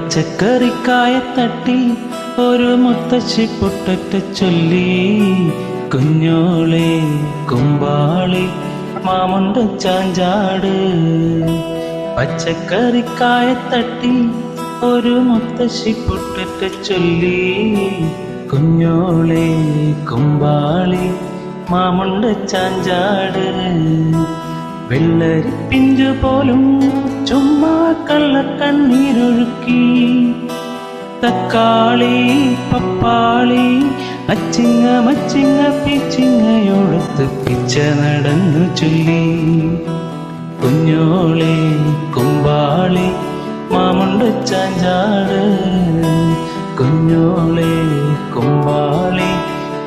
പച്ചക്കറിക്കായ തട്ടി ഒരു മുത്തശ്ശി പൊട്ടറ്റ ചൊല്ലി. കുഞ്ഞോളെ കുമ്പാളി മാമുണ്ട ചാഞ്ചാട്. പച്ചക്കറിക്കായ തട്ടി ഒരു മുത്തശ്ശി പൊട്ടറ്റ ചൊല്ലി. കുഞ്ഞോളെ കുമ്പാളി മാമുണ്ട ചാഞ്ചാട്. വെള്ളരി പിഞ്ചു പോലും ചുമ്മാ കള്ളക്കണ്ണീരൊഴുക്കി. തക്കാളി പപ്പാളി അച്ചിങ്ങ മച്ചിങ്ങ പിച്ചിങ്ങയോടത്ത് പിച്ച നടന്നു ചൊല്ലി. കുഞ്ഞോളെ കുമ്പാളി മാമുണ്ട ചാഞ്ചാട്. കുഞ്ഞോളെ കുമ്പാളി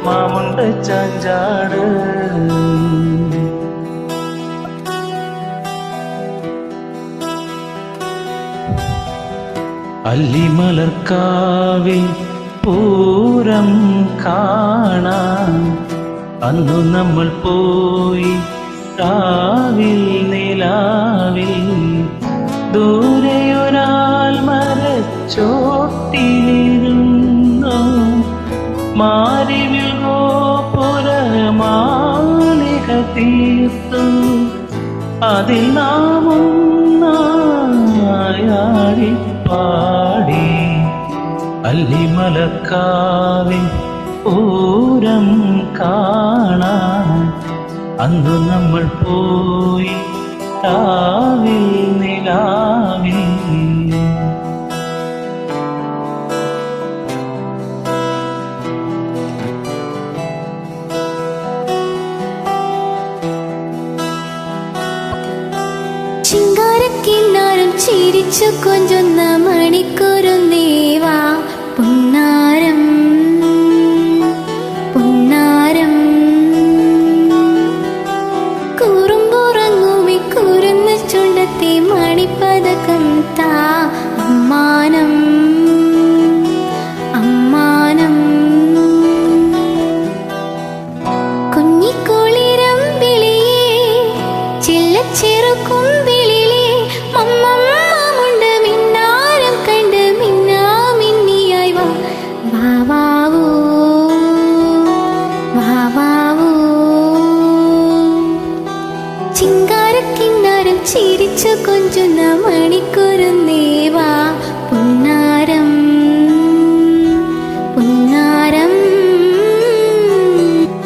മാമുണ്ട ചാഞ്ചാട്. അല്ലിമലർക്കാവിൽ പൂരം കാണാൻ അന്നു നമ്മൾ പോയി. രാവിൽ നിലാവിൽ ദൂരെയൊരാൾ മരച്ചോട്ടിലിരുന്നു. മാരിവിൽ ഗോപുരമാലിക തീർത്തു. അതിൽ നാമൊന്നായാടി പാടി. അല്ലിമലക്കാവിൽ പൂരം കാണാൻ അന്നു നമ്മൾ പോയി. രാവിൽ നിലാവിൽ ചിങ്കാരക്കിന്നാരം ചിരിച്ചു കൊഞ്ചുന്ന മണിക്കൂറുന്നേവാ. പുന്നാരം പുന്നാരം കുറുമ്പുറങ്ങുമി കുരുന്ന ചുണ്ടത്തെ മണിപ്പതക്കം താ. അമ്മാനം അമ്മാനം കുഞ്ഞിക്കുളിരം വിളിയേ ചില്ലച്ചെറുക്കും ചിരിച്ചു കൊഞ്ചുന്ന മണിക്കൂറുന്നേവാ. പുന്നാരം പുന്നാരം